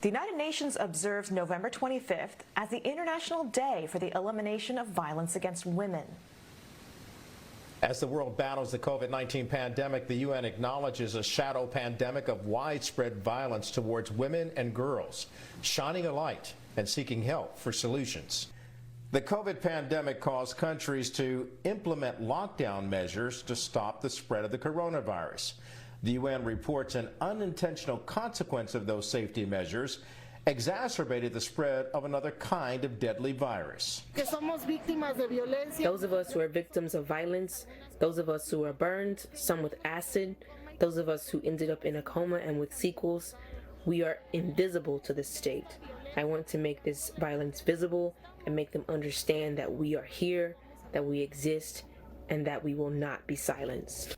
The United Nations observes November 25th as the International Day for the Elimination of Violence Against Women. As the world battles the COVID-19 pandemic, the UN acknowledges a shadow pandemic of widespread violence towards women and girls, shining a light and seeking help for solutions. The COVID pandemic caused countries to implement lockdown measures to stop the spread of the coronavirus. The UN reports an unintentional consequence of those safety measures exacerbated the spread of another kind of deadly virus. Those of us who are victims of violence, those of us who are burned, some with acid, those of us who ended up in a coma and with sequels, we are invisible to the state. I want to make this violence visible and make them understand that we are here, that we exist, and that we will not be silenced.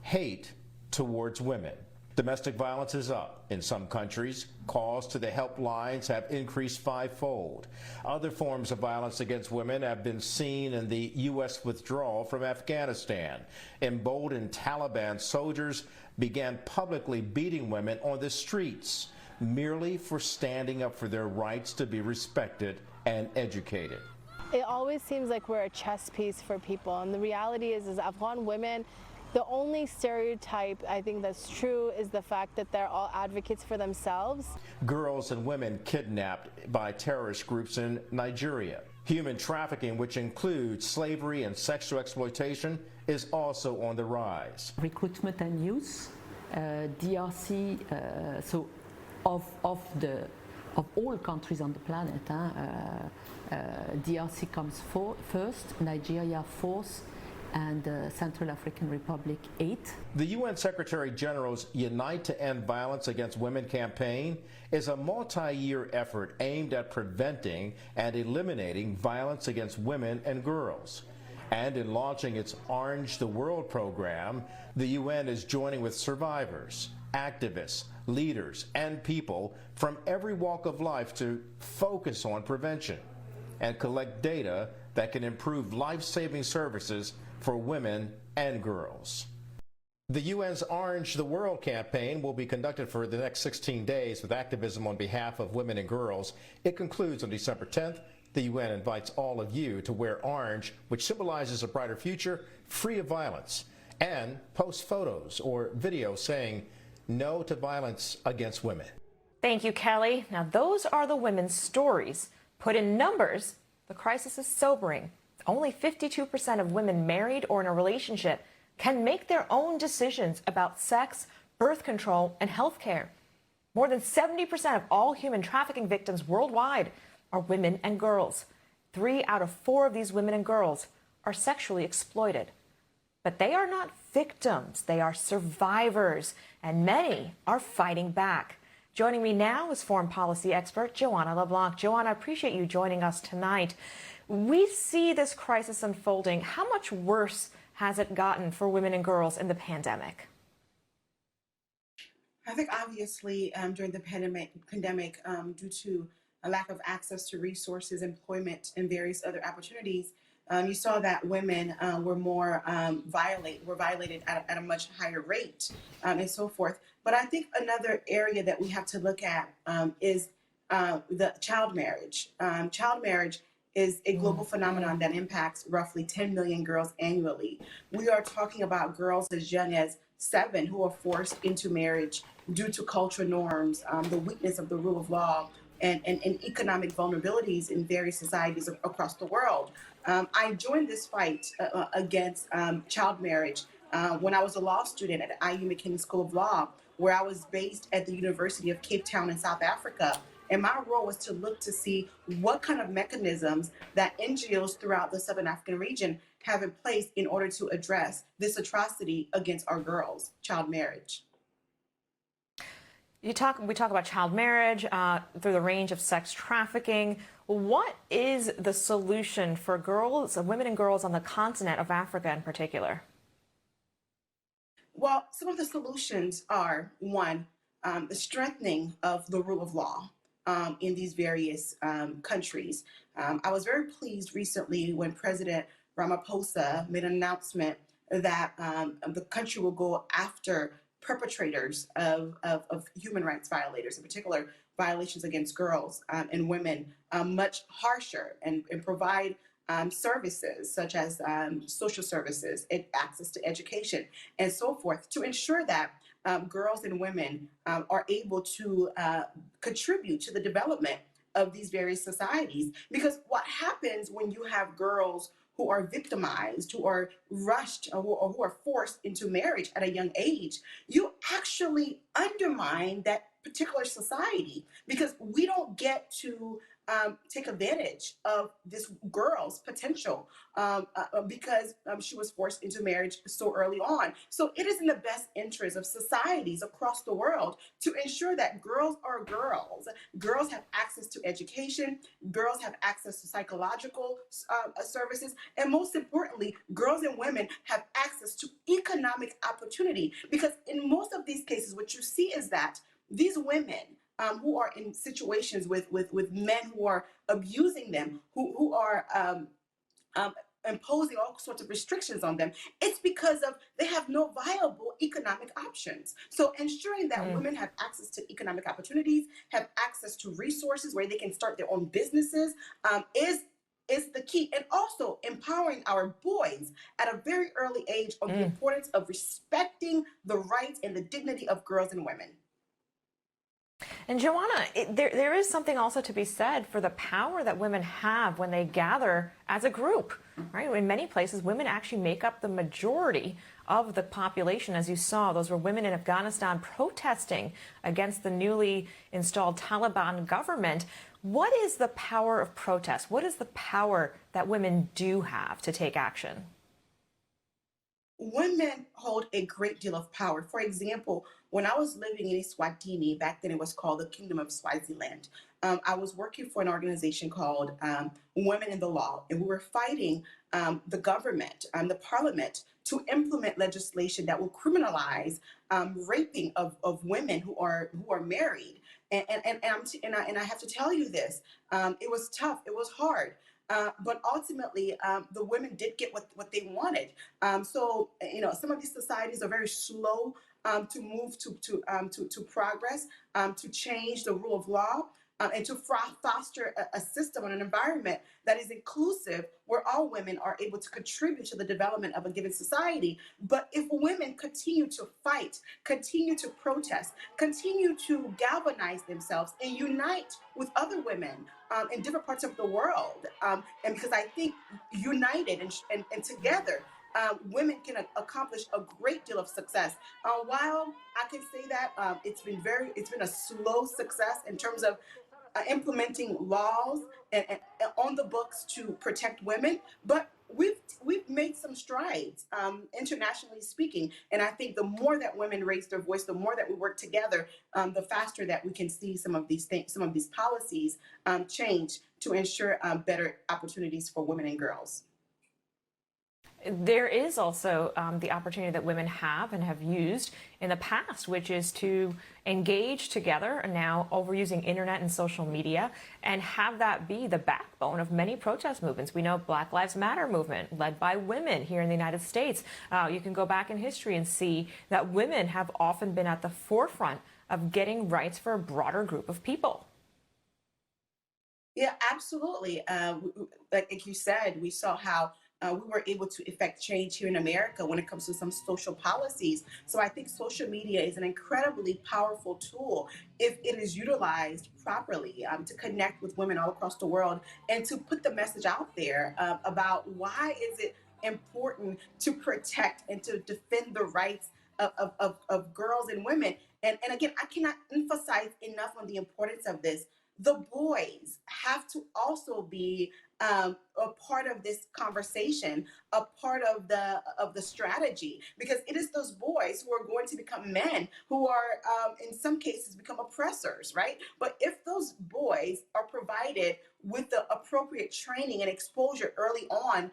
Hate towards women. Domestic violence is up in some countries. Calls to the helplines have increased fivefold. Other forms of violence against women have been seen in the U.S. withdrawal from Afghanistan. Emboldened Taliban soldiers began publicly beating women on the streets merely for standing up for their rights to be respected and educated. It always seems like we're a chess piece for people, and the reality is Afghan women, the only stereotype I think that's true is the fact that they're all advocates for themselves. Girls and women kidnapped by terrorist groups in Nigeria. Human trafficking, which includes slavery and sexual exploitation, is also on the rise. Recruitment and use, DRC, so of all countries on the planet, DRC comes first, Nigeria fourth, and Central African Republic 8th. The UN Secretary General's Unite to End Violence Against Women campaign is a multi-year effort aimed at preventing and eliminating violence against women and girls. And in launching its Orange the World program, the UN is joining with survivors, activists, leaders, and people from every walk of life to focus on prevention and collect data that can improve life-saving services for women and girls. The UN's Orange the World campaign will be conducted for the next 16 days with activism on behalf of women and girls. It concludes on December 10th. The UN invites all of you to wear orange, which symbolizes a brighter future, free of violence, and post photos or videos saying no to violence against women. Thank you, Kelly. Now, those are the women's stories. Put in numbers, the crisis is sobering. Only 52% of women married or in a relationship can make their own decisions about sex, birth control, and health care. More than 70% of all human trafficking victims worldwide are women and girls. 3 out of 4 of these women and girls are sexually exploited. But they are not victims, they are survivors, and many are fighting back. Joining me now is foreign policy expert Joanna LeBlanc. Joanna, I appreciate you joining us tonight. We see this crisis unfolding. How much worse has it gotten for women and girls in the pandemic? I think obviously during the pandemic, due to a lack of access to resources, employment, and various other opportunities, you saw that women were violated at a much higher rate, and so forth. But I think another area that we have to look at is the child marriage. Child marriage is a global phenomenon that impacts roughly 10 million girls annually. We are talking about girls as young as 7 who are forced into marriage due to cultural norms, the weakness of the rule of law, and economic vulnerabilities in various societies across the world. I joined this fight against child marriage when I was a law student at IU McKinney School of Law, where I was based at the University of Cape Town in South Africa. And my role was to look to see what kind of mechanisms that NGOs throughout the Southern African region have in place in order to address this atrocity against our girls, child marriage. We talk about child marriage through the range of sex trafficking. What is the solution for girls, women and girls on the continent of Africa in particular? Well, some of the solutions are, one, the strengthening of the rule of law in these various countries. I was very pleased recently when President Ramaphosa made an announcement that the country will go after perpetrators of human rights violators, in particular violations against girls and women much harsher and provide services such as social services, access to education, and so forth to ensure that girls and women are able to contribute to the development of these various societies. Because what happens when you have girls who are victimized, who are rushed, or who are forced into marriage at a young age, you actually undermine that particular society because we don't get to take advantage of this girl's potential because she was forced into marriage so early on. So it is in the best interest of societies across the world to ensure that girls are girls. Girls have access to education, girls have access to psychological services, and most importantly, girls and women have access to economic opportunity. Because in most of these cases, what you see is that these women who are in situations with men who are abusing them, who are imposing all sorts of restrictions on them, it's because of they have no viable economic options. So ensuring that women have access to economic opportunities, have access to resources where they can start their own businesses is the key. And also empowering our boys at a very early age on the importance of respecting the rights and the dignity of girls and women. And Joanna, there is something also to be said for the power that women have when they gather as a group, right? In many places, women actually make up the majority of the population. As you saw, those were women in Afghanistan protesting against the newly installed Taliban government. What is the power of protest? What is the power that women do have to take action? Women hold a great deal of power. For example, when I was living in Eswatini, back then it was called the Kingdom of Swaziland, I was working for an organization called Women in the Law, and we were fighting the government, the parliament, to implement legislation that will criminalize raping of women who are married. And I have to tell you this, it was tough, it was hard. But ultimately, the women did get what they wanted. So, some of these societies are very slow to move to progress, to change the rule of law, and to foster a system and an environment that is inclusive, where all women are able to contribute to the development of a given society. But if women continue to fight, continue to protest, continue to galvanize themselves and unite with other women in different parts of the world, and because I think united and together, women can accomplish a great deal of success. While I can say that it's been a slow success in terms of implementing laws and on the books to protect women, but we've made some strides internationally speaking. And I think the more that women raise their voice, the more that we work together, the faster that we can see some of these things, some of these policies change to ensure better opportunities for women and girls. There is also the opportunity that women have and have used in the past, which is to engage together now over using internet and social media and have that be the backbone of many protest movements. We know Black Lives Matter movement led by women here in the United States. You can go back in history and see that women have often been at the forefront of getting rights for a broader group of people. Yeah, absolutely. Like you said, we saw how we were able to effect change here in America when it comes to some social policies. So I think social media is an incredibly powerful tool if it is utilized properly to connect with women all across the world and to put the message out there about why is it important to protect and to defend the rights of girls and women. And again, I cannot emphasize enough on the importance of this. The boys have to also be a part of this conversation, a part of the strategy, because it is those boys who are going to become men who are, in some cases, become oppressors, right? But if those boys are provided with the appropriate training and exposure early on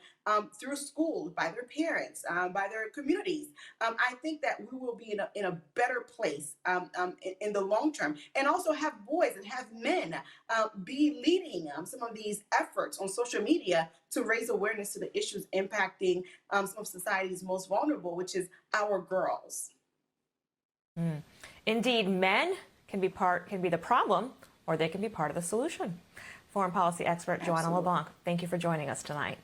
through school, by their parents, by their communities, I think that we will be in a better place in the long term. And also have boys and have men be leading some of these efforts on social media to raise awareness to the issues impacting some of society's most vulnerable, which is our girls. Indeed, men can be the problem or they can be part of the solution. Foreign policy expert Joanna Absolutely. LeBlanc, thank you for joining us tonight.